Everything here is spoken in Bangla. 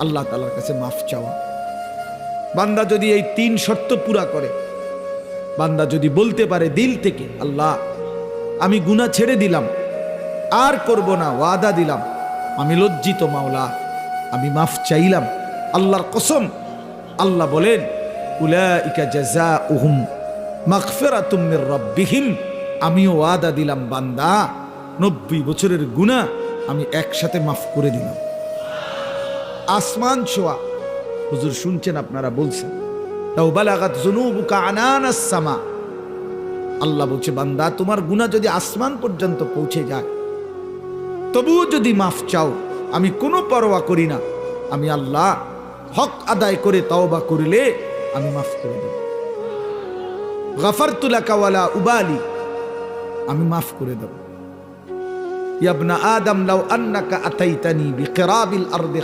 আল্লাহ তাআলার কাছে মাফ চাওয়া। বান্দা যদি এই 3 শর্ত পুরা করে, বান্দা যদি বলতে পারে দিল থেকে, আল্লাহ আমি গুনাহ ছেড়ে দিলাম, আর করব না, ওয়াদা দিলাম, আমি লজ্জিত মাওলা, আমি মাফ চাইলাম, আল্লাহর কসম আল্লাহ বলেন উলাইকা জাযাউহুম মাগফিরাতুম মির রাব্বিহিম, আমিও ওয়াদা দিলাম বান্দা 90 বছরের গুনাহ আমি একসাথে মাফ করে দিলাম। আসমান ছোঁয়া, হুজুর শুনছেন, আপনারা বলছেন লাউ বালাগাত যুনুবুকা আনানাস সামা, আল্লাহ বলছে বান্দা তোমার গুনাহ যদি আসমান পর্যন্ত পৌঁছে যায়, তবুও যদি মাফ চাও আমি কোনো পরোয়া করি না, আমি আল্লাহ হক আদায় করে তওবা করিলে আমি মাফ করে দেব। গাফারতু লাকা ওয়ালা উবালি, আমি মাফ করে দেব। ইয়া ইবনা আদম লাউ আন্নাকা আতাইতানি বিকিরাবিল আরদি